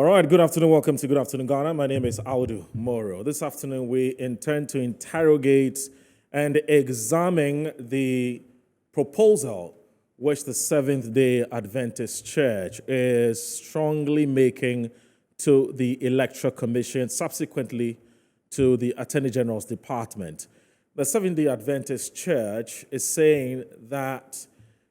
All right, good afternoon. Welcome to Good Afternoon, Ghana. My name is Audu Moro. This afternoon, we intend to interrogate and examine the proposal which the Seventh-day Adventist Church is strongly making to the Electoral Commission, subsequently to the Attorney General's Department. The Seventh-day Adventist Church is saying that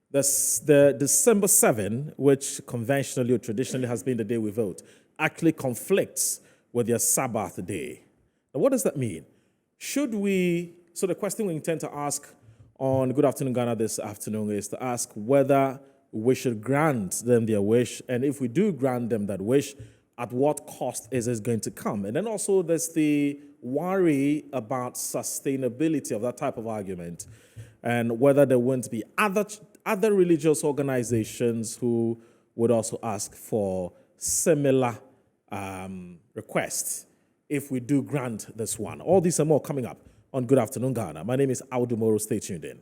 the December 7, which conventionally or traditionally has been the day we vote, actually conflicts with their Sabbath day. Now, what does that mean? So the question we intend to ask on Good Afternoon Ghana this afternoon is to ask whether we should grant them their wish, and if we do grant them that wish, at what cost is this going to come? And then also there's the worry about sustainability of that type of argument, and whether there won't be other religious organizations who would also ask for similar requests if we do grant this one. All these and more coming up on Good Afternoon Ghana. My name is Audu Moro. Stay tuned in.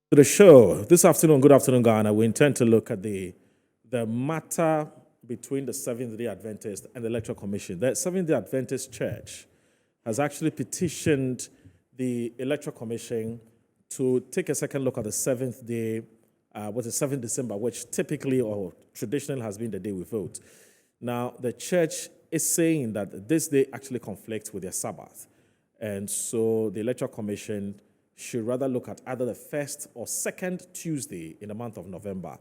To the show this afternoon, Good Afternoon Ghana, we intend to look at the matter between the Seventh-day Adventist and the Electoral Commission. The Seventh-day Adventist Church has actually petitioned the Electoral Commission to take a second look at the seventh day, the 7th December, which typically or traditionally has been the day we vote. Now, the church is saying that this day actually conflicts with their Sabbath. And so the Electoral Commission should rather look at either the first or second Tuesday in the month of November.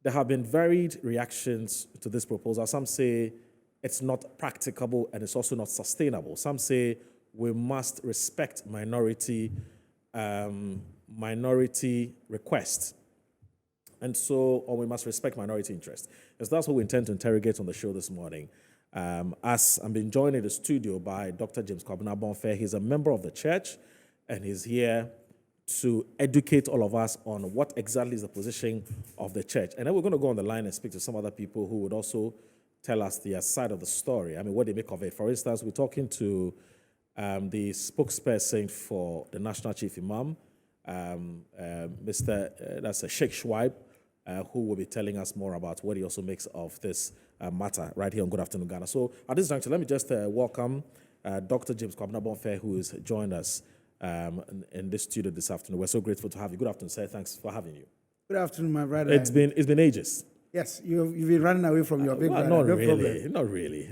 There have been varied reactions to this proposal. Some say it's not practicable and it's also not sustainable. Some say we must respect minority requests. And so, or we must respect minority interest. And so that's what we intend to interrogate on the show this morning. As I'm being joined in the studio by Dr. James Kwabena Bonfair. He's a member of the church, and he's here to educate all of us on what exactly is the position of the church. And then we're going to go on the line and speak to some other people who would also tell us their side of the story. I mean, what they make of it. For instance, we're talking to the spokesperson for the National Chief Imam, that's Sheikh Shuaib, who will be telling us more about what he also makes of this matter right here on Good Afternoon Ghana. So at this juncture, let me just welcome Dr. James Kwabena Bonfair, who has joined us in this studio this afternoon. We're so grateful to have you. Good afternoon, sir. Thanks for having you. Good afternoon, my brother. It's been ages. Yes, you've been running away from your big brother. Not really.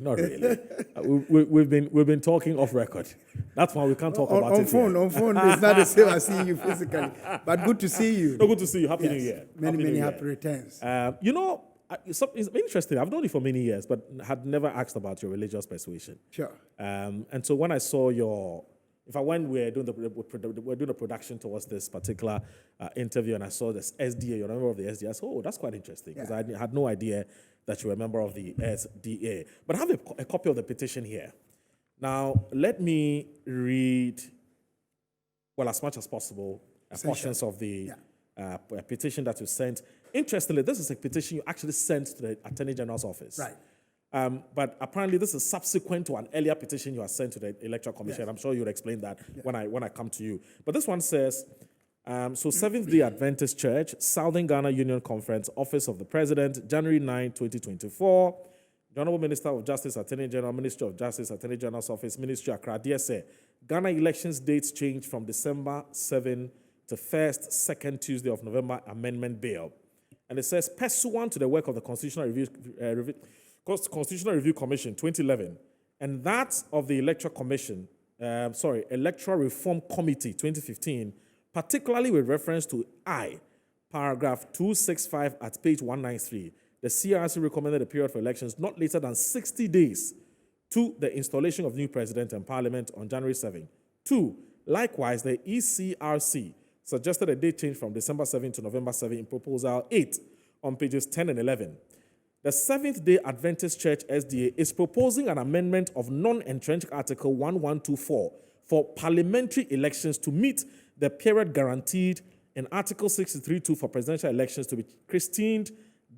We've been talking off record. That's why we can't talk about it. On phone, it's not the same as seeing you physically. But good to see you. No, good to see you. Happy New Year. Many happy returns. It's interesting. I've known you for many years, but had never asked about your religious persuasion. Sure. And so when I saw when we're doing the production towards this particular interview, and I saw this SDA, you're a member of the SDA, I said, oh, that's quite interesting, because I had no idea that you were a member of the SDA. But I have a copy of the petition here. Now, let me read, as much as possible, portions of the petition that you sent. Interestingly, this is a petition you actually sent to the Attorney General's office. Right. But apparently this is subsequent to an earlier petition you have sent to the Electoral Commission. Yes. I'm sure you'll explain that when I come to you. But this one says, Seventh-day Adventist Church, Southern Ghana Union Conference, Office of the President, January 9, 2024. The Honorable Minister of Justice, Attorney General, Ministry of Justice, Attorney General's Office, Ministry Accra. Dear Sir, Ghana elections dates changed from December 7 to 1st, 2nd Tuesday of November Amendment Bill. And it says, pursuant to the work of the Constitutional Review Commission 2011, and that of the Electoral Reform Committee 2015, particularly with reference to paragraph 265 at page 193, the CRC recommended a period for elections not later than 60 days to the installation of new president and parliament on January 7. 2. Likewise, the ECRC suggested a date change from December 7 to November 7 in Proposal 8 on pages 10 and 11. The Seventh-day Adventist Church, SDA, is proposing an amendment of non-entrenched Article 1124 for parliamentary elections to meet the period guaranteed in Article 63.2 for presidential elections to be christened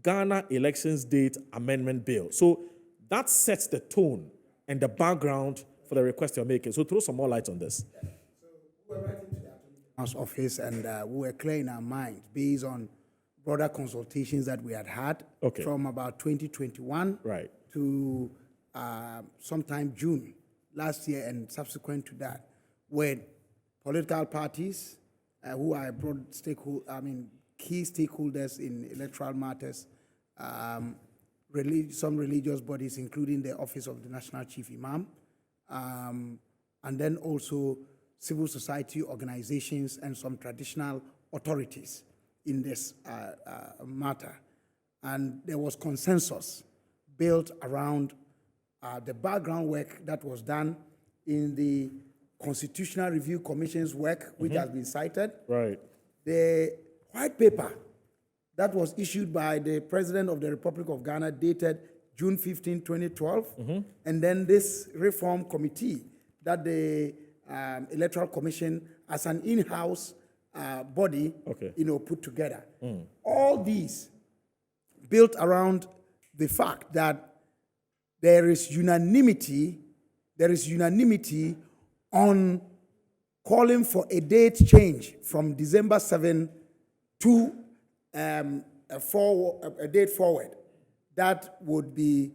Ghana Elections Date Amendment Bill. So that sets the tone and the background for the request you're making. So throw some more light on this. So we're right into that. office, and we were clear in our minds based on broader consultations that we had Okay. from about 2021 Right. to sometime June last year and subsequent to that, with political parties who are key stakeholders in electoral matters, some religious bodies, including the Office of the National Chief Imam, and then also civil society organizations and some traditional authorities in this matter. And there was consensus built around the background work that was done in the Constitutional Review Commission's work, which has been cited. Right. The white paper that was issued by the President of the Republic of Ghana, dated June 15, 2012, and then this reform committee that the Electoral Commission, as an in-house body, Okay. put together. All these built around the fact that there is unanimity on calling for a date change from December 7 to a date forward that would be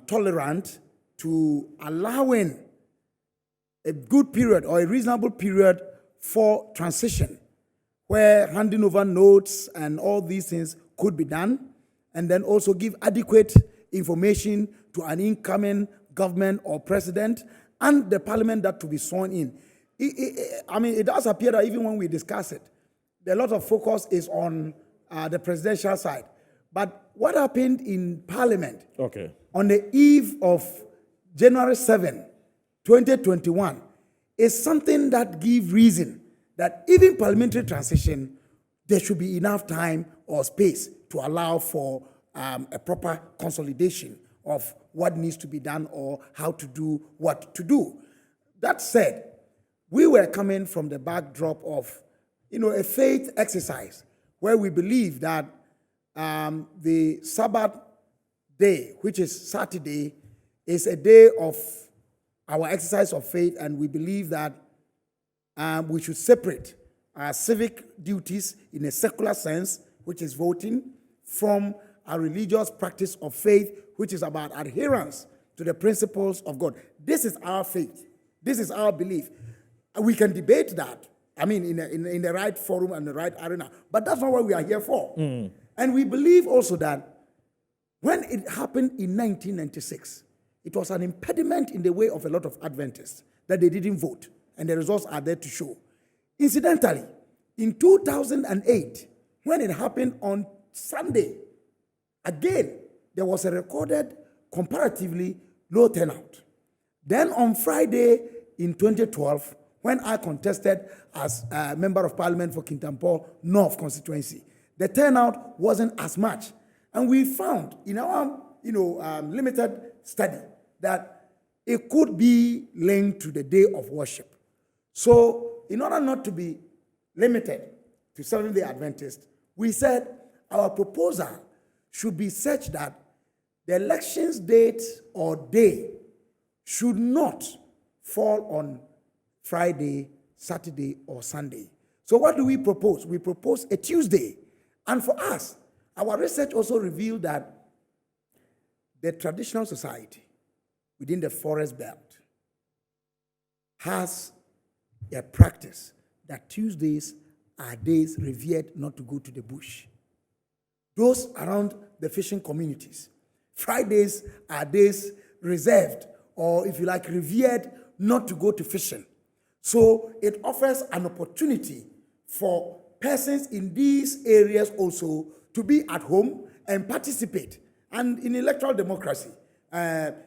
tolerant to allowing a good period or a reasonable period for transition, where handing over notes and all these things could be done, and then also give adequate information to an incoming government or president and the parliament that to be sworn in. It does appear that even when we discuss it, a lot of focus is on the presidential side. But what happened in parliament on the eve of January 7, 2021, is something that gives reason that even parliamentary transition, there should be enough time or space to allow for a proper consolidation of what needs to be done or how to do what to do. That said, we were coming from the backdrop of, a faith exercise where we believe that the Sabbath day, which is Saturday, is a day of our exercise of faith, and we believe that we should separate our civic duties in a secular sense, which is voting, from our religious practice of faith, which is about adherence to the principles of God. This is our faith. This is our belief. We can debate that, in the right forum and the right arena, but that's not what we are here for. And we believe also that when it happened in 1996, it was an impediment in the way of a lot of Adventists that they didn't vote, and the results are there to show. Incidentally, in 2008, when it happened on Sunday, again, there was a recorded comparatively low turnout. Then on Friday in 2012, when I contested as a member of parliament for Kintampo North constituency, the turnout wasn't as much. And we found in our limited study that it could be linked to the day of worship. So in order not to be limited to Seventh-day Adventists, we said our proposal should be such that the elections date or day should not fall on Friday, Saturday, or Sunday. So what do we propose? We propose a Tuesday. And for us, our research also revealed that the traditional society within the forest belt has a practice that Tuesdays are days revered not to go to the bush. Those around the fishing communities, Fridays are days reserved, or if you like, revered not to go to fishing. So it offers an opportunity for persons in these areas also to be at home and participate. And in electoral democracy,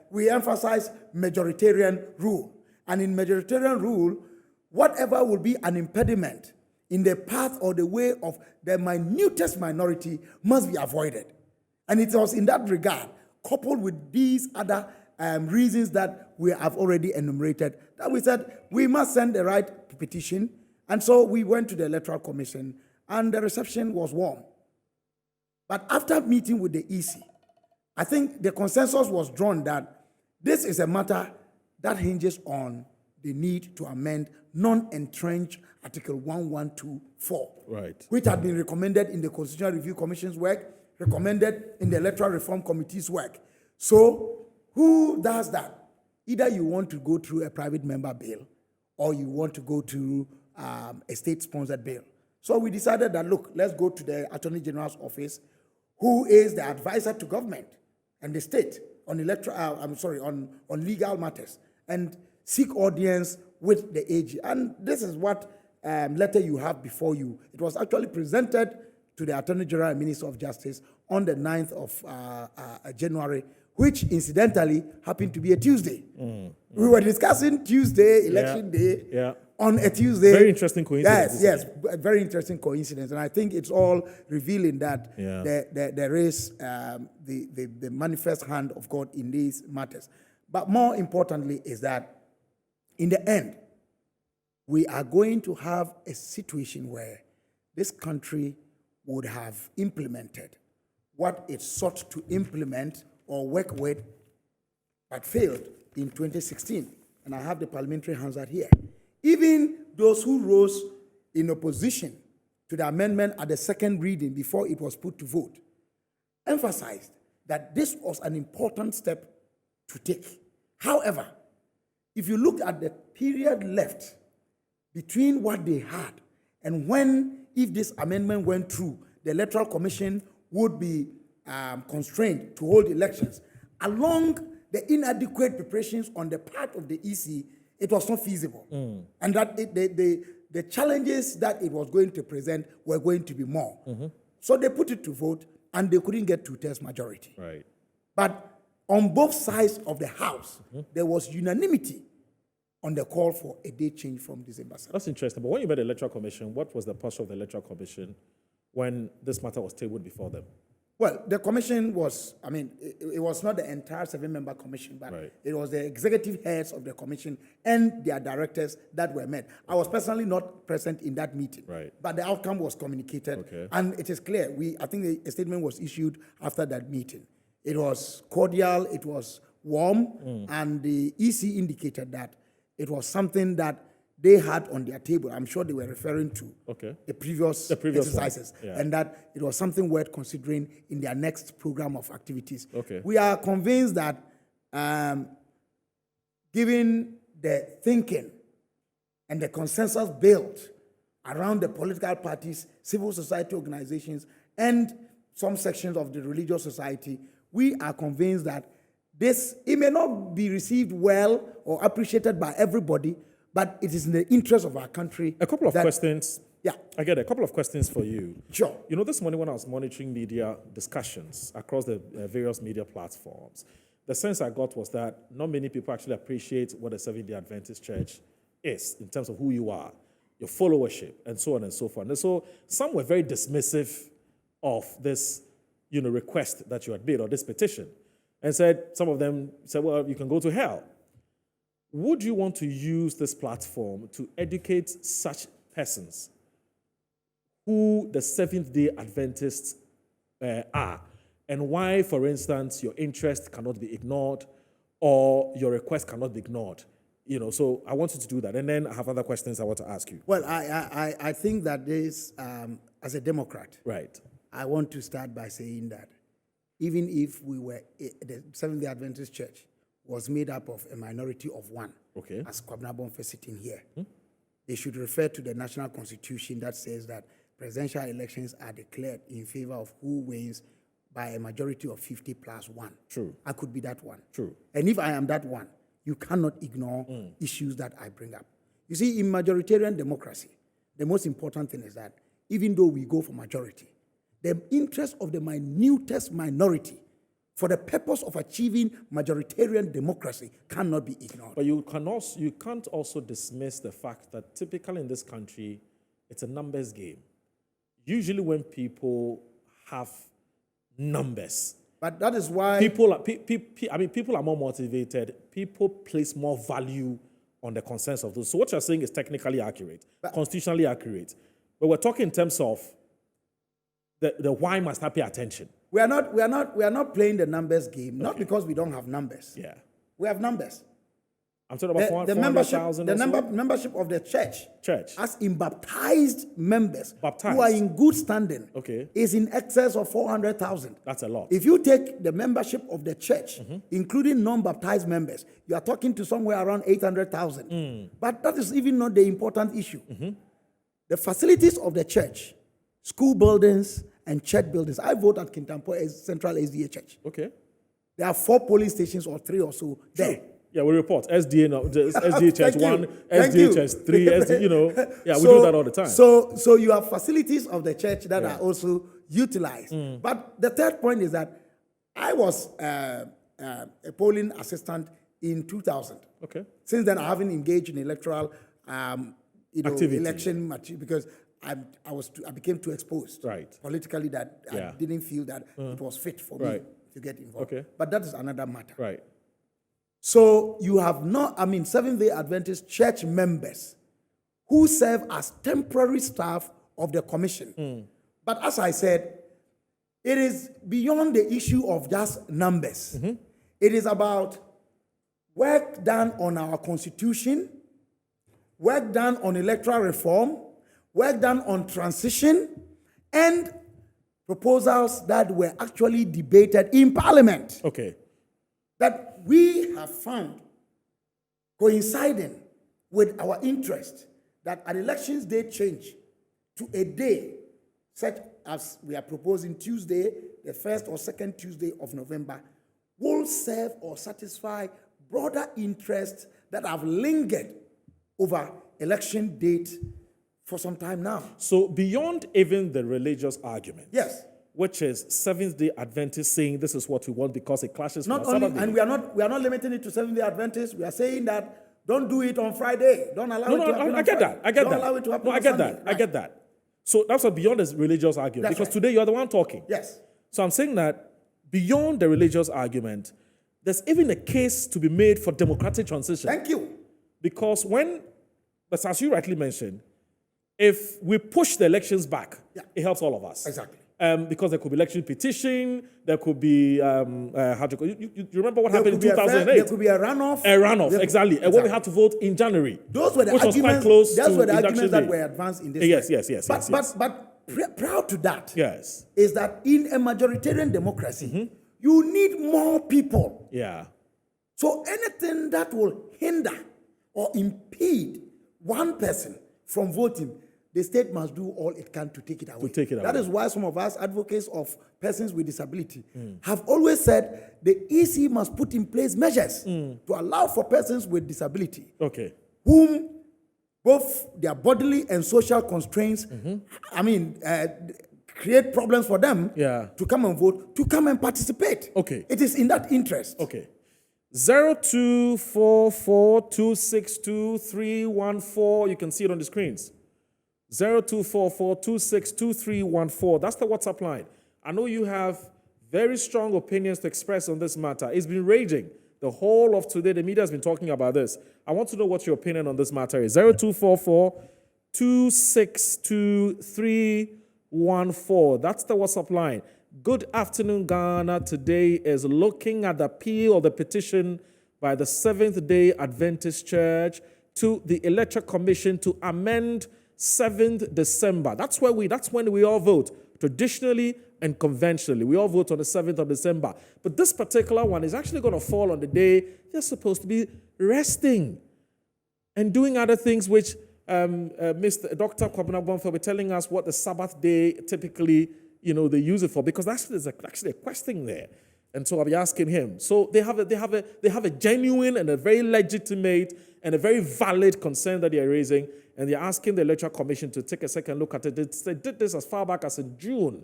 we emphasize majoritarian rule. And in majoritarian rule, whatever will be an impediment in the path or the way of the minutest minority must be avoided. And it was in that regard, coupled with these other reasons that we have already enumerated, that we said we must send the right petition. And so we went to the Electoral Commission, and the reception was warm. But after meeting with the EC, I think the consensus was drawn that this is a matter that hinges on the need to amend non-entrenched Article 1124, Right. which had been recommended in the Constitutional Review Commission's work, recommended in the Electoral Reform Committee's work. So who does that? Either you want to go through a private member bill or you want to go to a state-sponsored bill. So we decided that, look, let's go to the Attorney General's office, who is the advisor to government and the state on on legal matters, and seek audience with the AG. And this is what letter you have before you. It was actually presented to the Attorney General and Minister of Justice on the 9th of January, which incidentally happened to be a Tuesday. We were discussing Tuesday, election day, on a Tuesday. Very interesting coincidence. Yes, a very interesting coincidence. And I think it's all revealing that there is the manifest hand of God in these matters. But more importantly is that in the end, we are going to have a situation where this country would have implemented what it sought to implement or work with, but failed in 2016. And I have the parliamentary Hansard here. Even those who rose in opposition to the amendment at the second reading before it was put to vote emphasized that this was an important step to take. However, if you look at the period left between what they had and when, if this amendment went through, the Electoral Commission would be constrained to hold elections, along the inadequate preparations on the part of the EC, it was not feasible. And that the challenges that it was going to present were going to be more. So they put it to vote, and they couldn't get 2/3 majority. Right. But on both sides of the House, there was unanimity on the call for a date change from December 7th. That's interesting. But when you met the Electoral Commission, what was the posture of the Electoral Commission when this matter was tabled before them? Well, the commission was, it was not the entire 7-member commission, but it was the executive heads of the commission and their directors that were met. I was personally not present in that meeting, but the outcome was communicated. And it is clear, I think a statement was issued after that meeting. It was cordial, it was warm, and the EC indicated that it was something that they had on their table. I'm sure they were referring to the previous exercises, and that it was something worth considering in their next program of activities. We are convinced that given the thinking and the consensus built around the political parties, civil society organizations, and some sections of the religious society, we are convinced that it may not be received well or appreciated by everybody, but it is in the interest of our country. A couple of questions. Yeah. I get a couple of questions for you. Sure. You know, this morning when I was monitoring media discussions across the various media platforms, the sense I got was that not many people actually appreciate what the Seventh-day Adventist Church is in terms of who you are, your followership, and so on and so forth. And so some were very dismissive of this, request that you had made or this petition, and some of them said, well, you can go to hell. Would you want to use this platform to educate such persons who the Seventh-day Adventists are, and why, for instance, your interest cannot be ignored or your request cannot be ignored? So I want you to do that. And then I have other questions I want to ask you. Well, I think that this, as a Democrat, I want to start by saying that even if the Seventh-day Adventist Church was made up of a minority of one, as Kwabena Bonfe sitting here, they should refer to the national constitution that says that presidential elections are declared in favor of who wins by a majority of 50 plus 1. True. I could be that one. True. And if I am that one, you cannot ignore issues that I bring up. You see, in majoritarian democracy, the most important thing is that even though we go for majority, the interest of the minutest minority for the purpose of achieving majoritarian democracy cannot be ignored. But you can't also dismiss the fact that typically in this country, it's a numbers game. Usually when people have numbers, but that is why people are more motivated. People place more value on the consensus of those. So what you're saying is technically accurate, constitutionally accurate. But we're talking in terms of the why must I pay attention. We are not playing the numbers game, not because we don't have numbers. Yeah. We have numbers. I'm talking about The 400,000 or so? membership of the church, Church. as in baptized members Baptized. who are in good standing, Okay. is in excess of 400,000. That's a lot. If you take the membership of the church, including non-baptized members, you are talking to somewhere around 800,000. But that is even not the important issue. The facilities of the church, school buildings and church buildings. I vote at Kintampo as Central SDA Church. Okay. There are 4 polling stations or 3 or so there. Yeah, we report SDA now, SDA Church Thank 1, you. Thank SDA you. Church 3, SD, we do that all the time. So you have facilities of the church that are also utilized. But the third point is that I was a polling assistant in 2000. Okay. Since then, I haven't engaged in electoral, Activity. election material because I became too exposed politically that I didn't feel that it was fit for me to get involved. Okay. But that is another matter. Right. So you have Seventh-day Adventist church members who serve as temporary staff of the commission. But as I said, it is beyond the issue of just numbers. It is about work done on our constitution, work done on electoral reform, work done on transition, and proposals that were actually debated in Parliament. Okay. That we have found coinciding with our interest that an elections day change to a day such as we are proposing Tuesday, the 1st or 2nd Tuesday of November, will serve or satisfy broader interests that have lingered over election date for some time now. So beyond even the religious argument, Yes. which is Seventh-day Adventists saying this is what we want because it clashes Not with only, Sabbath and day. we are not limiting it to Seventh-day Adventists. We are saying that don't do it on Friday. Don't allow it to happen I on get Friday. that. I get Don't that. allow it to happen No, I on get Sunday. that. I get that. So that's what beyond this religious argument. That's Because right. today you are the one talking. Yes. So I'm saying that beyond the religious argument, there's even a case to be made for democratic transition. Thank you. Because but as you rightly mentioned, if we push the elections back, it helps all of us. Exactly. Because there could be election petition, there could be, how do you remember what There happened in could be a 2008? there could be a runoff. A runoff, There- exactly. And when we had to vote in January, Those were the which was quite arguments. close Those to were the induction arguments that day. were advanced in this. Yes, way. yes, yes, But yes, prior to that, Yes. is that in a majoritarian democracy, you need more people. Yeah. So anything that will hinder or impede one person from voting, the state must do all it can to take it away. That is why some of us advocates of persons with disability have always said the EC must put in place measures to allow for persons with disability, whom both their bodily and social constraints, create problems for them to come and vote, to come and participate. It is in that interest. 0244262314. You can see it on the screens. 0244262314. That's the WhatsApp line. I know you have very strong opinions to express on this matter. It's been raging the whole of today. The media has been talking about this. I want to know what your opinion on this matter is. 0244262314. That's the WhatsApp line. Good afternoon, Ghana. Today is looking at the appeal of the petition by the Seventh-day Adventist Church to the Electoral Commission to amend 7th December. That's when we all vote. Traditionally and conventionally, we all vote on the 7th of December. But this particular one is actually going to fall on the day they're supposed to be resting and doing other things, which Mr. Dr. Kwabena Bonfa will be telling us what the Sabbath day typically, they use it for, because there's actually a question there. And so I'll be asking him. So they have a genuine and a very legitimate and a very valid concern that they are raising, and they're asking the Electoral Commission to take a second look at it. They did this as far back as in June.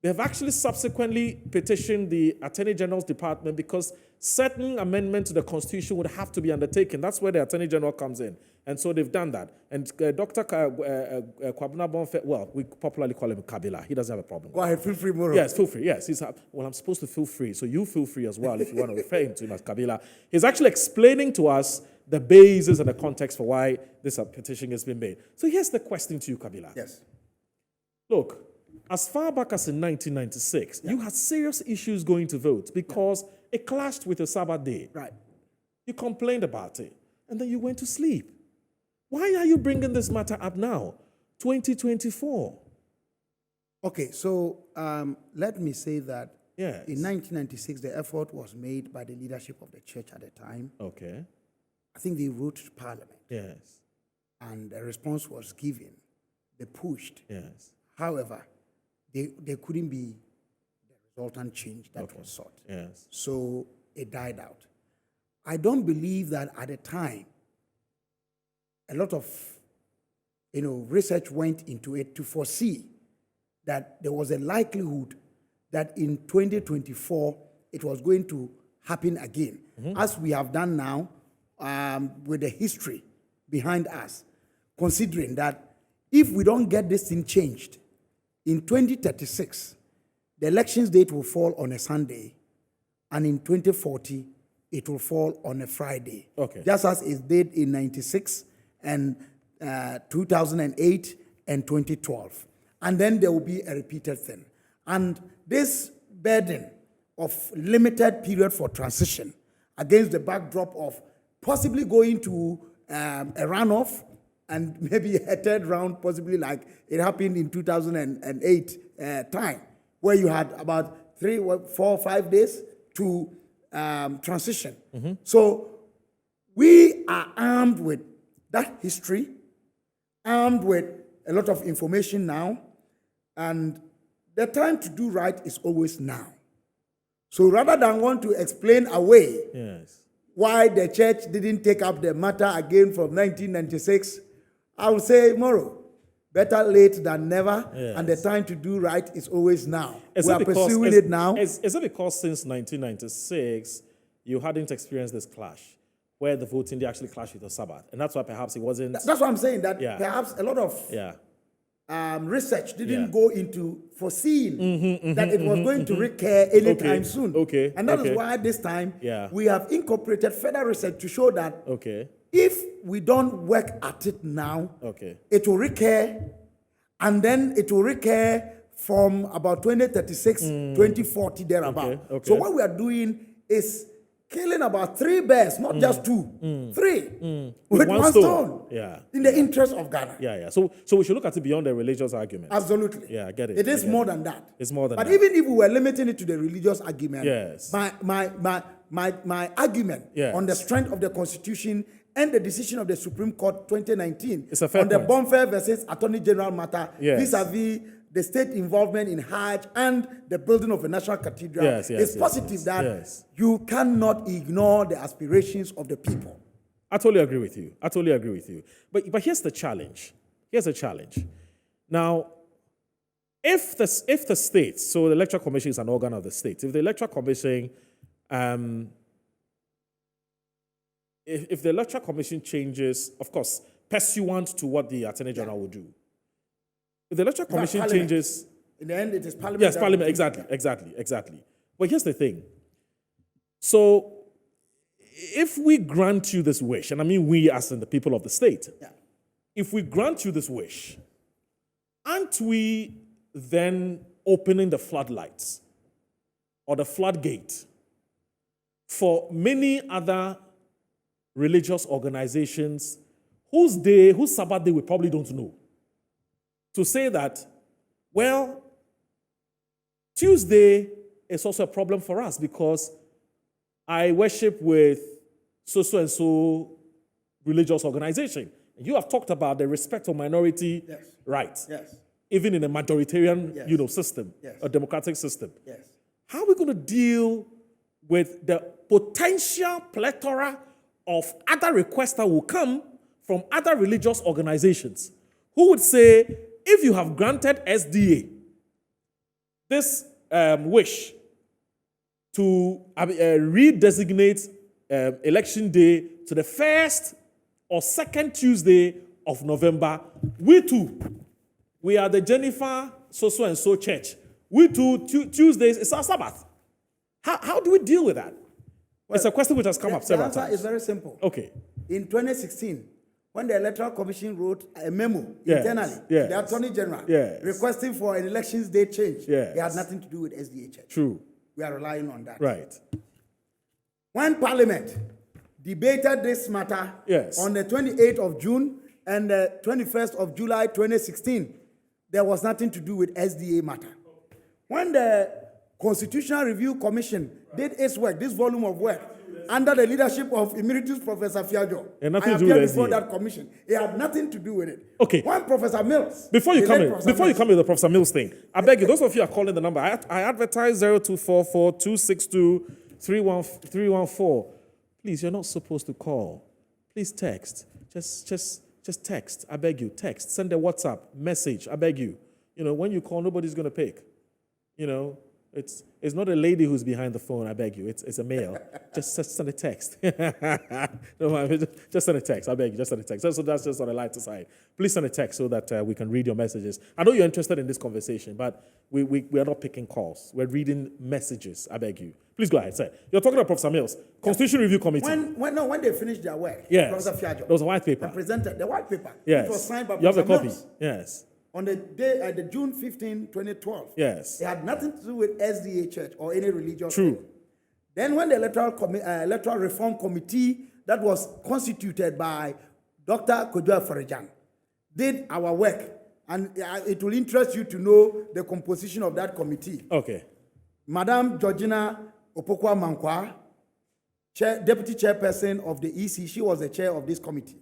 They have actually subsequently petitioned the Attorney General's Department because certain amendments to the Constitution would have to be undertaken. That's where the Attorney General comes in. And so they've done that. And Dr. Kwabena Bonfa, well, we popularly call him Kabila. He doesn't have a problem. Go ahead, feel free, Moro. Yes, feel free. Yes, I'm supposed to feel free. So you feel free as well if you want to refer him to him as Kabila. He's actually explaining to us the basis and the context for why this petition has been made. So here's the question to you, Kabila. Yes. Look, as far back as in 1996, you had serious issues going to vote because it clashed with the Sabbath day. Right. You complained about it, and then you went to sleep. Why are you bringing this matter up now, 2024? Okay, so let me say that Yes. in 1996, the effort was made by the leadership of the church at the time. Okay. I think they wrote to Parliament, Yes. and a response was given. They pushed. Yes. However, there couldn't be the resultant change that was sought. Yes. So it died out. I don't believe that at the time, a lot of research went into it to foresee that there was a likelihood that in 2024 it was going to happen again, as we have done now with the history behind us, considering that if we don't get this thing changed, in 2036, the elections date will fall on a Sunday, and in 2040, it will fall on a Friday. Okay. Just as it did in 96 and 2008 and 2012. And then there will be a repeated thing. And this burden of limited period for transition against the backdrop of possibly going to a runoff and maybe a third round, possibly like it happened in 2008 time, where you had about 3, 4, 5 days to transition. So we are armed with that history, armed with a lot of information now, and the time to do right is always now. So rather than want to explain away Yes. why the church didn't take up the matter again from 1996, I would say, Moro, better late than never, Yes. and the time to do right is always now. Is We it are because- pursuing it now. Is it because since 1996 you hadn't experienced this clash, where the voting day actually clashed with the Sabbath, and that's why perhaps it wasn't? That's what I'm saying, that Yeah. perhaps a lot of Yeah. research didn't Yeah. go into foreseeing that it was going to recur anytime Okay, soon. okay, And that is okay. why this time Yeah. we have incorporated further research to show that Okay. if we don't work at it now, Okay. it will recur, and then it will recur from about 2036, 2040, thereabout. Okay, okay. So what we are doing is killing about 3 bears, not just 2, 3, with one stone. Yeah. In the interest of Ghana. Yeah, yeah. So we should look at it beyond the religious argument. Absolutely. Yeah, I get it. It is I get more it. than that. It's more than but that. even if we were limiting it to the religious argument, Yes. my argument Yes. on the strength of the Constitution and the decision of the Supreme Court 2019 It's a fair on the point. Bonfair versus Attorney General matter Yes. vis-a-vis the state involvement in Hajj and the building of a national cathedral, Yes, yes, it's yes, positive yes, that yes. you cannot ignore the aspirations of the people. I totally agree with you. I totally agree with you. But here's the challenge. Here's the challenge. Now, if the state, so the Electoral Commission is an organ of the state, if the Electoral Commission, if the Electoral Commission changes, of course, pursuant to what the Attorney General would do. If the Electoral Commission Parliament. changes, In the end, it is Parliament. yes, that Parliament, will- exactly. But here's the thing. So, if we grant you this wish, and I mean we as in the people of the state, Yeah. if we grant you this wish, aren't we then opening the floodlights or the floodgate for many other religious organizations whose Sabbath day we probably don't know, to say that, well, Tuesday is also a problem for us because I worship with so and so religious organization. You have talked about the respect of minority Yes. rights, Yes. even in a majoritarian, Yes. system, Yes. a democratic system. Yes. How are we going to deal with the potential plethora of other requests that will come from other religious organizations who would say, if you have granted SDA this wish to redesignate election day to the first or second Tuesday of November, we too, we are the Jennifer so-and-so church. We too, Tuesdays is our Sabbath. How do we deal with that? It's a question which has come up several The answer times. is very simple. Okay. In 2016, when the Electoral Commission wrote a memo Yes, internally yes, to the Attorney General yes. requesting for an elections day change, Yes. it had nothing to do with SDA church. True. We are relying on that. Right. When Parliament debated this matter Yes. on the 28th of June and the 21st of July 2016. There was nothing to do with SDA matter. When the Constitutional Review Commission did its work, this volume of work, under the leadership of Emeritus Professor Fiajo, And nothing I to do with appeared before SDA. that commission. It had nothing to do with it. Okay. When Professor Mills, Before you the come late in, Professor before you Mills- come in the Professor Mills thing, I beg you, those of you are calling the number. I advertise 0244-262-314. Please, you're not supposed to call. Please text. Just text. I beg you, text. Send a WhatsApp message. I beg you. You know, when you call, nobody's going to pick. You know, it's not a lady who's behind the phone. I beg you. It's a male. just send a text. No, just send a text. I beg you. Just send a text. So that's just on the lighter side. Please send a text so that we can read your messages. I know you're interested in this conversation, but we are not picking calls. We're reading messages. I beg you. Please go ahead, sir. You're talking about Professor Mills, Constitution Review Committee. When they finished their work, Yes. Professor Fiajo, There was a white paper. and presented the white paper. Yes. It was signed by You have the Professor copy. Mills. Yes. On the day, the June 15, 2012. Yes. It had nothing to do with SDA Church or any religious True. thing. Then when the electoral reform committee that was constituted by Dr. Kojo Farijan did our work, and it will interest you to know the composition of that committee. Okay. Madam Georgina Opokwa Mankwa, Deputy Chairperson of the EC, she was the chair of this committee.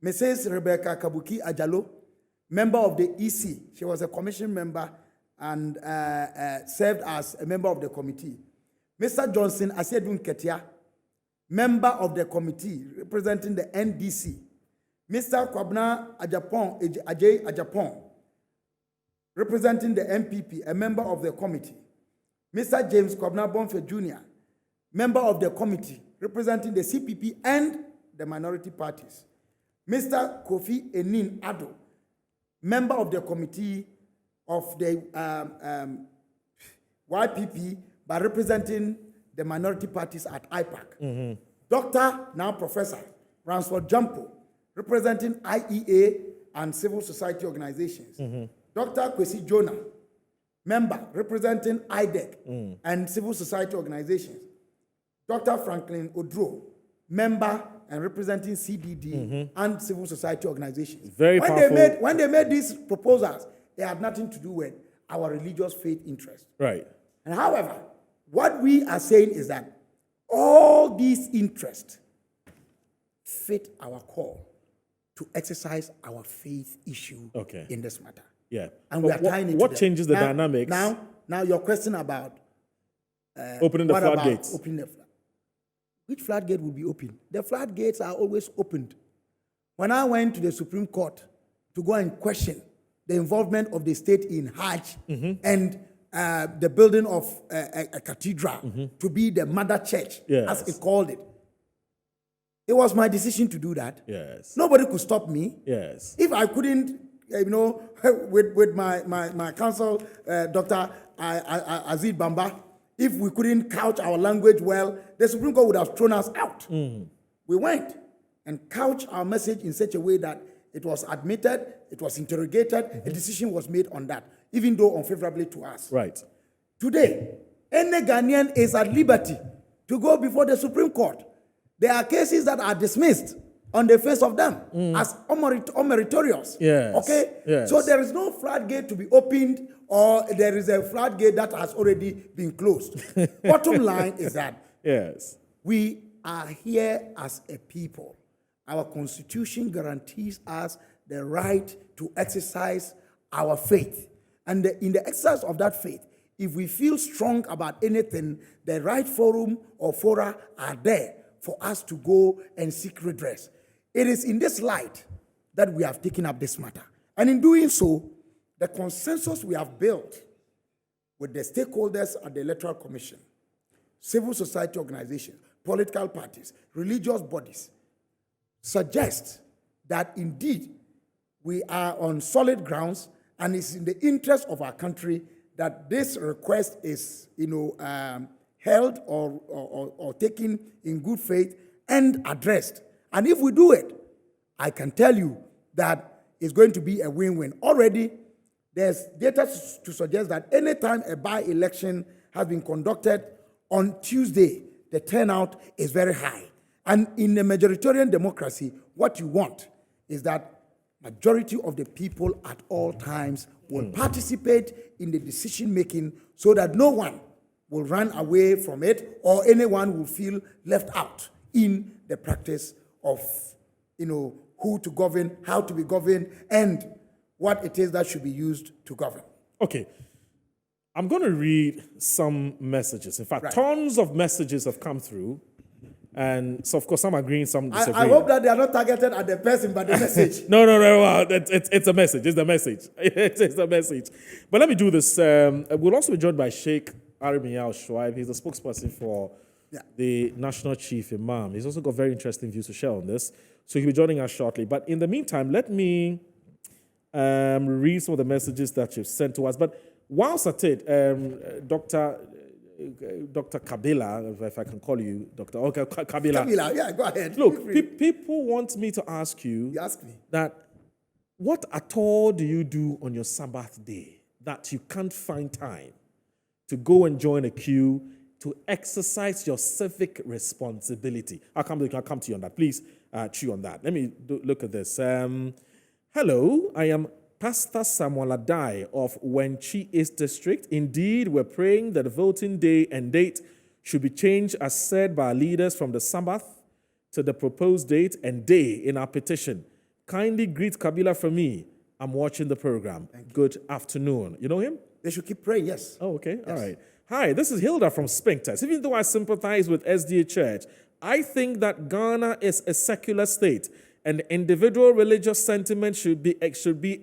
Mrs. Rebecca Kabuki Ajalo, member of the EC, she was a commission member and served as a member of the committee. Mr. Johnson Asiedun Ketia, member of the committee representing the NDC. Mr. Kwabna Ajay Ajapon, representing the MPP, a member of the committee. Mr. James Kwabna Bonfe Jr., member of the committee representing the CPP and the minority parties. Mr. Kofi Enin Ado, member of the committee of the YPP, but representing the minority parties at IPAC. Dr. now Professor Ransford Jampo, representing IEA and civil society organizations. Dr. Kwesi Jonah, member representing IDEC and civil society organizations. Dr. Franklin Odro, member and representing CDD and civil society organizations. Very powerful. When they made these proposals, they had nothing to do with our religious faith interest. Right. And however, what we are saying is that all these interests fit our call to exercise our faith issue in this matter. Yeah. And we are tying it What to changes the dynamics? Now your question about Opening the what about floodgates. opening the which floodgate will be open? The floodgates are always opened. When I went to the Supreme Court to go and question the involvement of the state in Hajj and the building of a cathedral to be the mother church, as it called it, it was my decision to do that. Yes. Nobody could stop me. Yes. If I couldn't, with my counsel, Dr. Aziz Bamba, if we couldn't couch our language well, the Supreme Court would have thrown us out. We went and couched our message in such a way that it was admitted, it was interrogated, a decision was made on that, even though unfavorably to us. Right. Today, any Ghanaian is at liberty to go before the Supreme Court. There are cases that are dismissed on the face of them as unmeritorious. Yes. Okay? Yes. So there is no floodgate to be opened, or there is a floodgate that has already been closed. Bottom line is that we are here as a people. Our Constitution guarantees us the right to exercise our faith. And in the exercise of that faith, if we feel strong about anything, the right forum or fora are there for us to go and seek redress. It is in this light that we have taken up this matter. And in doing so, the consensus we have built with the stakeholders at the Electoral Commission, civil society organizations, political parties, religious bodies, suggests that indeed we are on solid grounds and it's in the interest of our country that this request is, held or taken in good faith and addressed. And if we do it, I can tell you that it's going to be a win-win. Already, there's data to suggest that anytime a by-election has been conducted on Tuesday, the turnout is very high. And in a majoritarian democracy, what you want is that majority of the people at all times will participate in the decision making so that no one will run away from it or anyone will feel left out in the practice of, who to govern, how to be governed, and what it is that should be used to govern. Okay. I'm going to read some messages. In fact, Right. tons of messages have come through. And so, of course, some agreeing, some disagreeing. I hope that they are not targeted at the person, but the message. No. It's a message. It's the message. It's a message. But let me do this. We'll also be joined by Sheikh Arimiya Shuaib. He's the spokesperson for the National Chief Imam. He's also got very interesting views to share on this. So he'll be joining us shortly. But in the meantime, let me read some of the messages that you've sent to us. But whilst at it, Dr. Kabila, if I can call you Dr. Okay, Kabila. Kabila, yeah, go ahead. Look, people want me to ask you, that what at all do you do on your Sabbath day that you can't find time to go and join a queue to exercise your civic responsibility? I'll come to you on that. Please chew on that. Let me look at this. Hello, I am Pastor Samuel Adai of Wenchi East District. Indeed, we're praying that the voting day and date should be changed as said by our leaders from the Sabbath to the proposed date and day in our petition. Kindly greet Kabila from me. I'm watching the program. Good afternoon. You know him? They should keep praying, yes. Oh, okay. Yes. All right. Hi, this is Hilda from Spinktest. Even though I sympathize with SDA Church, I think that Ghana is a secular state and individual religious sentiment should be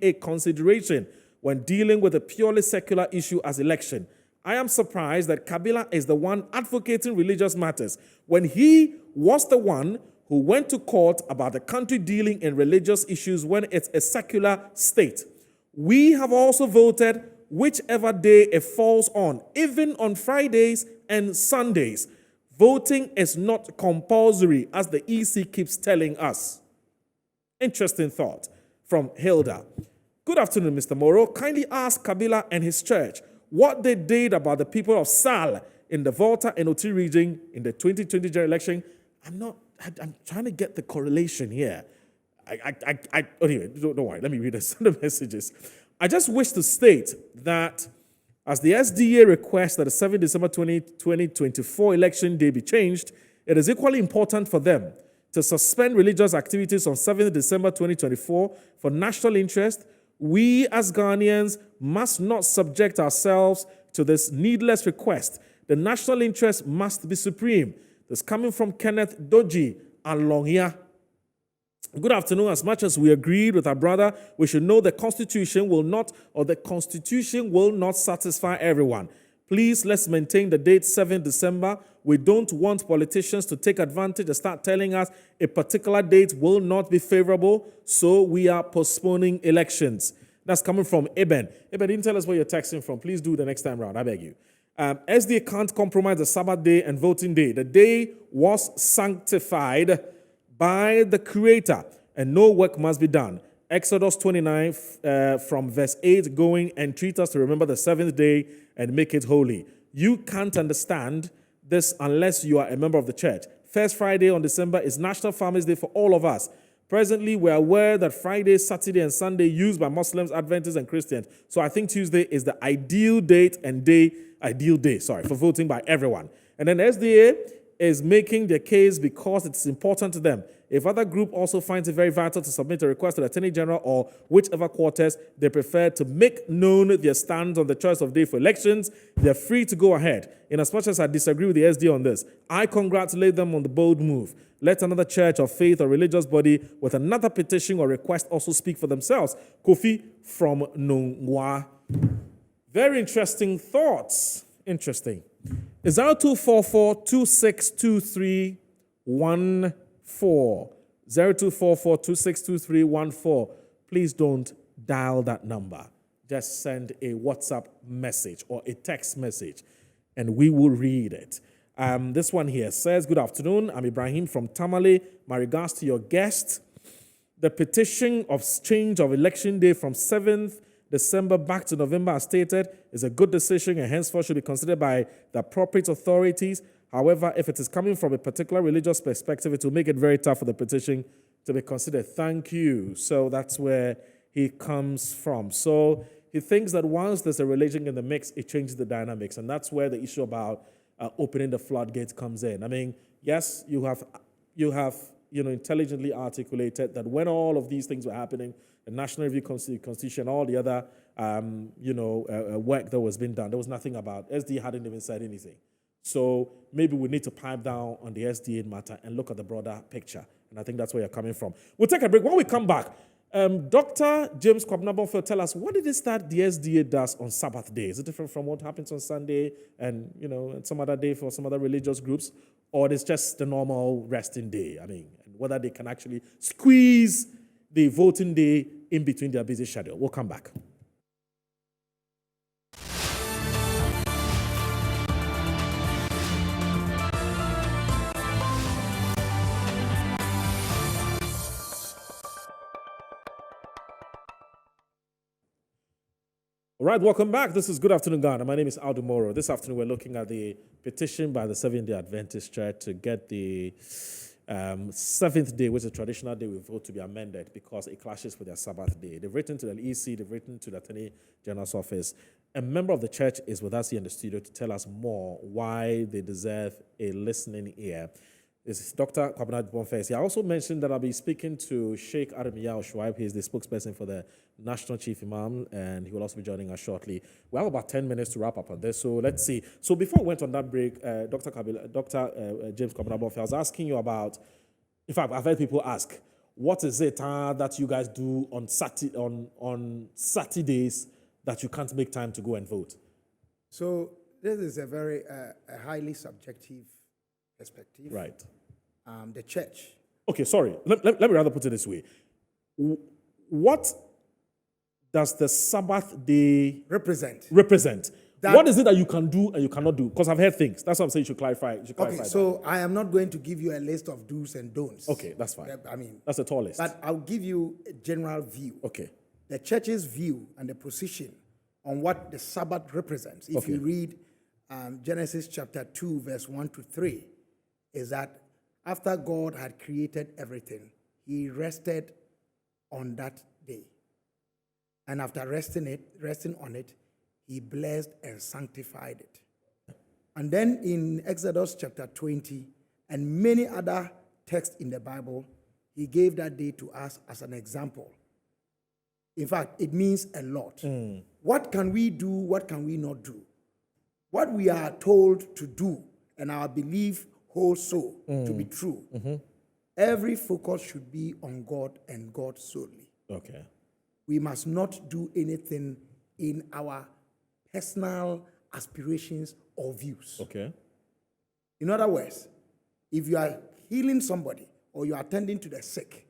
a consideration when dealing with a purely secular issue as election. I am surprised that Kabila is the one advocating religious matters when he was the one who went to court about the country dealing in religious issues when it's a secular state. We have also voted whichever day it falls on, even on Fridays and Sundays. Voting is not compulsory, as the EC keeps telling us. Interesting thought from Hilda. Good afternoon, Mr. Moro. Kindly ask Kabila and his church what they did about the people of Sal in the Volta and Oti region in the 2020 general election. I'm trying to get the correlation here. Anyway, don't worry. Let me read the messages. I just wish to state that as the SDA requests that the 7th December 2024 election day be changed, it is equally important for them to suspend religious activities on 7th December 2024 for national interest. We as Ghanaians must not subject ourselves to this needless request. The national interest must be supreme. This coming from Kenneth Doji Alongya. Good afternoon. As much as we agreed with our brother, we should know the Constitution will not satisfy everyone. Please, let's maintain the date 7th December. We don't want politicians to take advantage and start telling us a particular date will not be favorable, so we are postponing elections. That's coming from Eben. Eben, didn't tell us where you're texting from. Please do the next time around, I beg you. SDA can't compromise the Sabbath day and voting day. The day was sanctified by the Creator, and no work must be done. Exodus 29 from verse 8 going, and treat us to remember the seventh day and make it holy. You can't understand this unless you are a member of the church. First Friday on December is National Farmers Day for all of us. Presently, we are aware that Friday, Saturday, and Sunday used by Muslims, Adventists, and Christians. So I think Tuesday is the ideal day for voting by everyone. And then SDA is making their case because it's important to them. If other group also finds it very vital to submit a request to the Attorney General or whichever quarters they prefer to make known their stand on the choice of day for elections, they're free to go ahead. In as much as I disagree with the SD on this, I congratulate them on the bold move. Let another church or faith or religious body with another petition or request also speak for themselves. Kofi from Nungwa. Very interesting thoughts. Interesting. 0244-262314. 0244-262314. Please don't dial that number. Just send a WhatsApp message or a text message, and we will read it. This one here says, good afternoon. I'm Ibrahim from Tamale. My regards to your guest. The petition of change of election day from 7th December back to November, as stated, is a good decision and henceforth should be considered by the appropriate authorities. However, if it is coming from a particular religious perspective, it will make it very tough for the petition to be considered. Thank you. So that's where he comes from. So he thinks that once there's a religion in the mix, it changes the dynamics. And that's where the issue about opening the floodgates comes in. I mean, yes, you have intelligently articulated that when all of these things were happening, the National Review Constitution, all the other, work that was being done, there was nothing about. SDA hadn't even said anything. So maybe we need to pipe down on the SDA matter and look at the broader picture. And I think that's where you're coming from. We'll take a break. When we come back, Dr. James Kwabena will tell us what it is that the SDA does on Sabbath day. Is it different from what happens on Sunday and, some other day for some other religious groups? Or it's just the normal resting day? I mean, whether they can actually squeeze the voting day in between their busy schedule. We'll come back. All right, welcome back. This is Good Afternoon, Ghana. My name is Aldo Moro. This afternoon, we're looking at the petition by the Seventh-day Adventist Church to get the seventh day, which is a traditional day we vote, to be amended because it clashes with their Sabbath day. They've written to the EC, they've written to the Attorney General's office. A member of the church is with us here in the studio to tell us more why they deserve a listening ear. This is Dr. Kwabena Bonface. I also mentioned that I'll be speaking to Sheikh Arimiya Shuaib. He's the spokesperson for the National Chief Imam, and he will also be joining us shortly. We have about 10 minutes to wrap up on this, so let's see. So before we went on that break, Dr. James Kwabena Bonface, I was asking you about, in fact, I've heard people ask, what is it that you guys do on Saturdays that you can't make time to go and vote? So this is a very a highly subjective perspective. Right. The church. Okay, sorry. Let me rather put it this way. What does the Sabbath day represent? What is it that you can do and you cannot do? Because I've heard things. That's what I'm saying you should clarify. Okay, so I am not going to give you a list of do's and don'ts. Okay, that's fine. I mean, that's a tall list. But I'll give you a general view. Okay. The church's view and the position on what the Sabbath represents. If you read Genesis chapter 2, verse 1 to 3, is that after God had created everything, he rested on that day. And after resting on it, he blessed and sanctified it. And then in Exodus chapter 20 and many other texts in the Bible, he gave that day to us as an example. In fact, it means a lot. What can we do? What can we not do? What we are told to do, and our belief holds so to be true. Every focus should be on God and God solely. Okay. We must not do anything in our personal aspirations or views. Okay. In other words, if you are healing somebody or you are attending to the sick,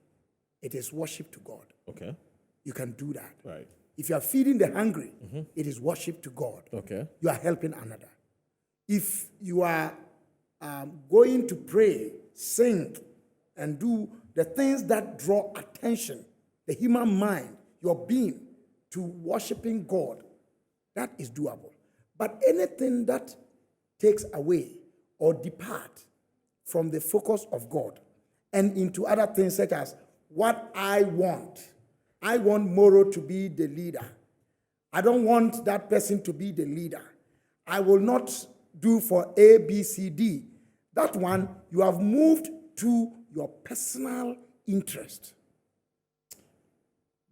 it is worship to God. Okay. You can do that. Right. If you are feeding the hungry, it is worship to God. Okay. You are helping another. If you are going to pray, sing, and do the things that draw attention, the human mind, your being, to worshiping God, that is doable. But anything that takes away or depart from the focus of God and into other things such as what I want Moro to be the leader. I don't want that person to be the leader. I will not do for A, B, C, D. That one, you have moved to your personal interest.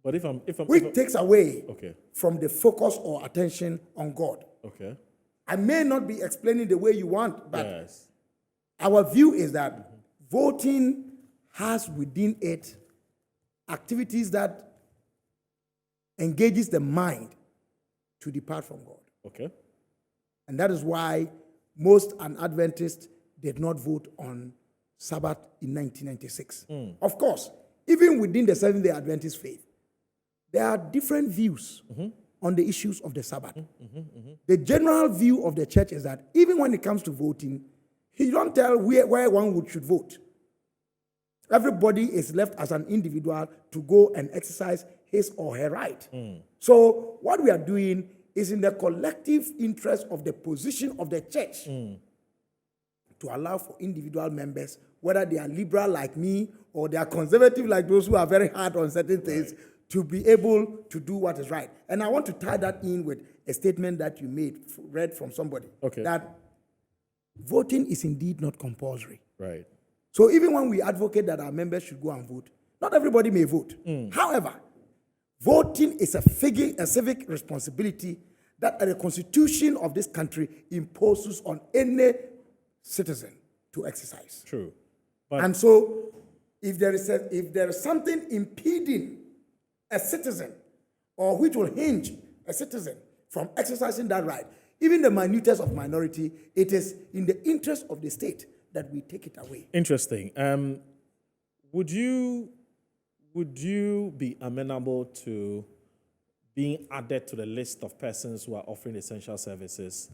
But if I'm which takes away okay. from the focus or attention on God. Okay. I may not be explaining the way you want, but yes. Our view is that voting has within it activities that engages the mind to depart from God. Okay. And that is why most Adventists did not vote on Sabbath in 1996. Of course, even within the Seventh-day Adventist faith, there are different views on the issues of the Sabbath. The general view of the church is that even when it comes to voting, you don't tell where one should vote. Everybody is left as an individual to go and exercise his or her right. So what we are doing is in the collective interest of the position of the church to allow for individual members, whether they are liberal like me or they are conservative like those who are very hard on certain things, to be able to do what is right. And I want to tie that in with a statement that you read from somebody, that voting is indeed not compulsory. Right. So even when we advocate that our members should go and vote, not everybody may vote. However, voting is a civic responsibility that the Constitution of this country imposes on any citizen to exercise. True. And so, if there is something impeding a citizen, or which will hinge a citizen from exercising that right, even the minutest of minority, it is in the interest of the state that we take it away. Interesting. Would you be amenable to being added to the list of persons who are offering essential services?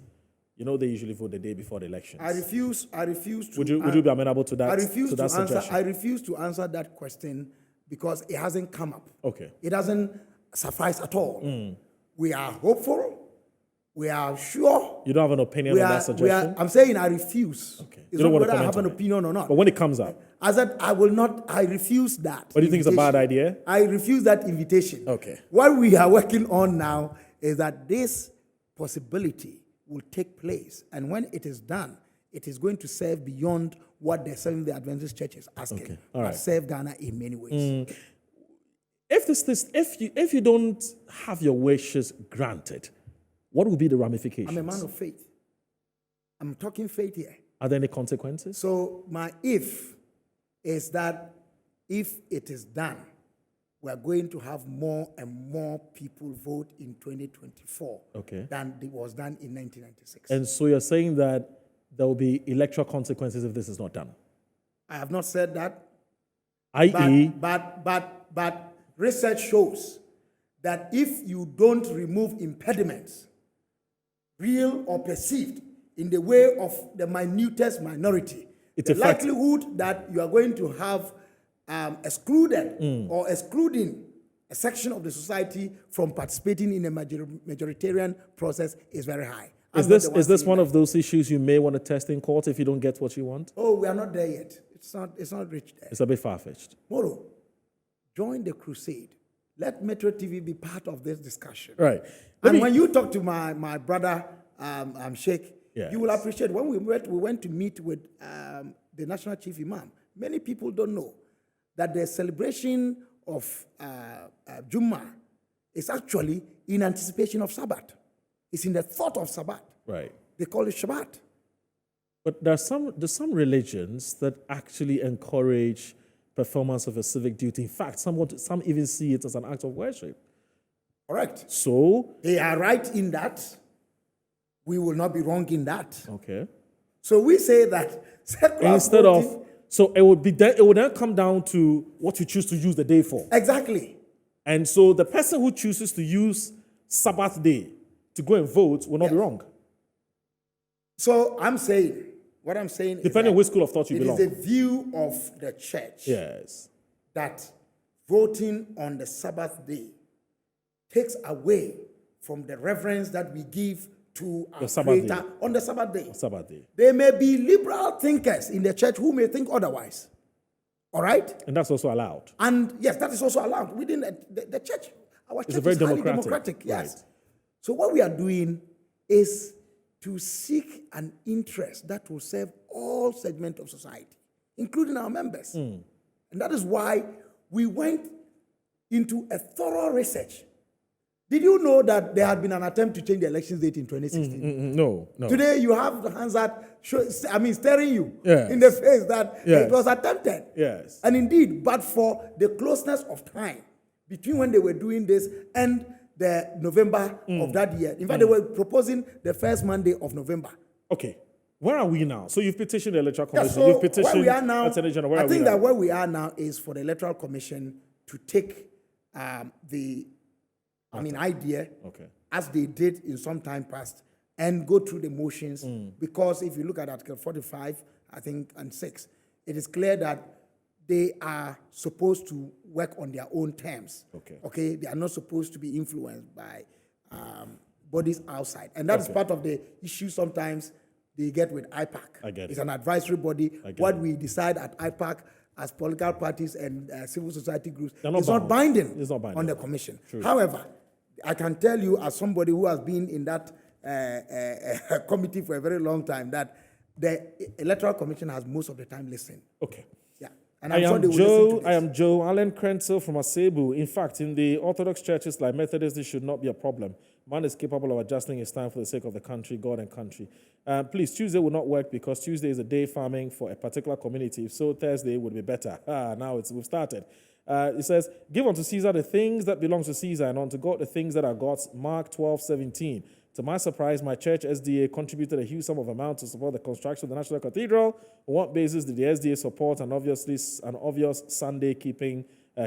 You know, they usually vote the day before the elections. I refuse to. Would you be amenable to that? I refuse to answer that question because it hasn't come up. Okay. It doesn't suffice at all. We are hopeful. We are sure. You don't have an opinion on that suggestion? I'm saying I refuse. Okay. It's not whether I have an opinion or not. But when it comes up? I said I will not, I refuse that. What do you think is a bad idea? I refuse that invitation. Okay. What we are working on now is that this possibility will take place. And when it is done, it is going to serve beyond what the Seventh-day Adventist Church is asking. Okay. All right. But serve Ghana in many ways. If you don't have your wishes granted, what will be the ramifications? I'm a man of faith. I'm talking faith here. Are there any consequences? So my if is that if it is done, we are going to have more and more people vote in 2024 than it was done in 1996. And so you're saying that there will be electoral consequences if this is not done? I have not said that. I.e. But research shows that if you don't remove impediments, real or perceived, in the way of the minutest minority, the likelihood that you are going to have excluded or excluding a section of the society from participating in a majoritarian process is very high. Is this one of those issues you may want to test in court if you don't get what you want? Oh, we are not there yet. It's not reached there. It's a bit far-fetched. Moro, join the crusade. Let Metro TV be part of this discussion. Right. And when you talk to my brother, Sheikh, yes, you will appreciate when we went to meet with the National Chief Imam. Many people don't know that the celebration of Jummah is actually in anticipation of Sabbath. It's in the thought of Sabbath. Right. They call it Shabbat. But there's some religions that actually encourage performance of a civic duty. In fact, some even see it as an act of worship. Correct. So they are right in that. We will not be wrong in that. Okay. So we say that instead of, so it would then come down to what you choose to use the day for. Exactly. And so the person who chooses to use Sabbath day to go and vote will not be wrong. So what I'm saying depending on which school of thought you belong. It is a view of the church. Yes. That voting on the Sabbath day takes away from the reverence that we give to our Creator on the Sabbath day. There may be liberal thinkers in the church who may think otherwise. All right? And that's also allowed. And yes, that is also allowed within the church. Our church is highly democratic. Yes. Right. So what we are doing is to seek an interest that will serve all segments of society, including our members. And that is why we went into a thorough research. Did you know that there had been an attempt to change the elections date in 2016? No. Today you have the hands that staring you in the face that it was attempted. Yes. And indeed, but for the closeness of time between when they were doing this and the November of that year. In fact, they were proposing the first Monday of November. Okay. Where are we now? So you've petitioned the Electoral Commission. So you've petitioned where we are now, Attorney General. I think that where we are now is for the Electoral Commission to take idea, as they did in some time past, and go through the motions. Because if you look at Article 45, I think, and 6, it is clear that they are supposed to work on their own terms. Okay? They are not supposed to be influenced by bodies outside. And that is part of the issue sometimes they get with IPAC. I get it. It's an advisory body. get What it. we decide at IPAC as political parties and civil society groups They're not is not bound. binding, It's not binding. on the commission. True. However, I can tell you as somebody who has been in that committee for a very long time that the Electoral Commission has most of the time listened. Okay. Yeah. And I I'm sure am they will listen to this. I am Joe Allen Krenzel from Asebu. In fact, in the Orthodox churches like Methodist, this should not be a problem. Man is capable of adjusting his time for the sake of the country, God and country. Please, Tuesday will not work because Tuesday is a day farming for a particular community. If so, Thursday would be better. Now we've started. It says, give unto Caesar the things that belong to Caesar and unto God the things that are God's. Mark 12:17. To my surprise, my church, SDA, contributed a huge sum of amount to support the construction of the National Cathedral. On what basis did the SDA support an obvious Sunday-keeping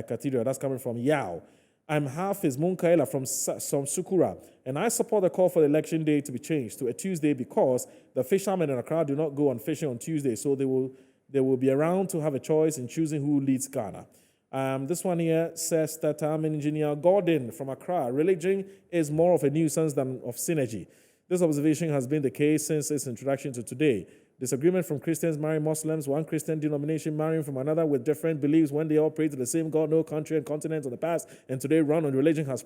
cathedral? That's coming from Yao. I'm Hafiz Munkaila from Sukura, and I support the call for the election day to be changed to a Tuesday because the fishermen in Accra do not go on fishing on Tuesday, so they will be around to have a choice in choosing who leads Ghana. This one here says that I'm Engineer Gordon from Accra. Religion is more of a nuisance than of synergy. This observation has been the case since its introduction to today. Disagreement from Christians marrying Muslims, one Christian denomination marrying from another with different beliefs when they all pray to the same God, no country and continent in the past, and today run on religion has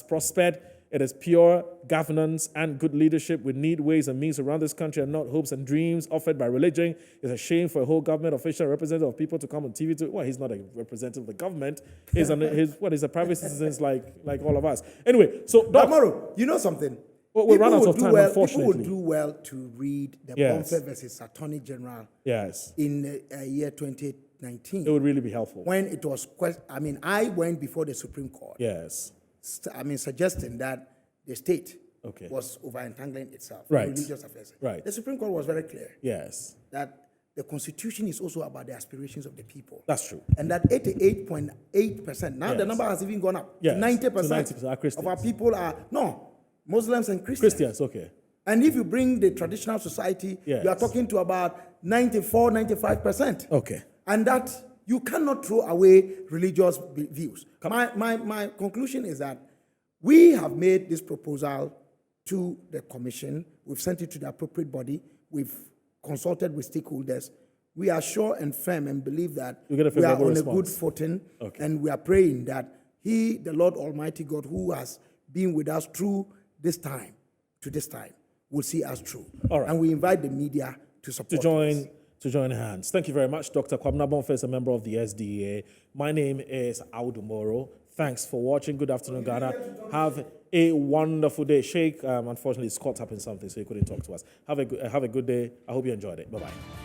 prospered. It is pure governance and good leadership. We need ways and means around this country and not hopes and dreams offered by religion. It's a shame for a whole government official representative of people to come on TV to, well, he's not a representative of the government. He's a private citizen like all of us. Anyway, so But Moro, you know something? Well, we'll run out of time, People unfortunately. would do well to read the Yes. Bonfe versus Attorney General Yes, in year 2019. it would really be helpful. When it was, I went before the Supreme Court, Yes, suggesting that the state Okay. was over-entangling itself Right. in religious affairs. Right. The Supreme Court was very clear yes, that the Constitution is also about the aspirations of the people. that's true. And that 88.8%, now the Yes. number has even gone up Yes, to 90%, to 90% are Christians. of our people are, Muslims and Christians. Christians, okay. And if you bring the traditional society, Yes. you are talking to about 94, 95%. Okay. And that you cannot throw away religious views. My conclusion is that we have made this proposal to the commission. We've sent it to the appropriate body. We've consulted with stakeholders. We are sure and firm and believe that You get a we are favorable on a response. good footing. Okay. And we are praying that He, the Lord Almighty God, who has been with us through this time, to this time, will see us through. All right. And we invite the media to support us. To join hands. Thank you very much, Dr. Kwabena Bonfe is a member of the SDA. My name is Audu Moro. Thanks for watching. Good afternoon, Ghana. Have a wonderful day. Sheikh, unfortunately, is caught up in something, so he couldn't talk to us. Have a good day. I hope you enjoyed it. Bye-bye.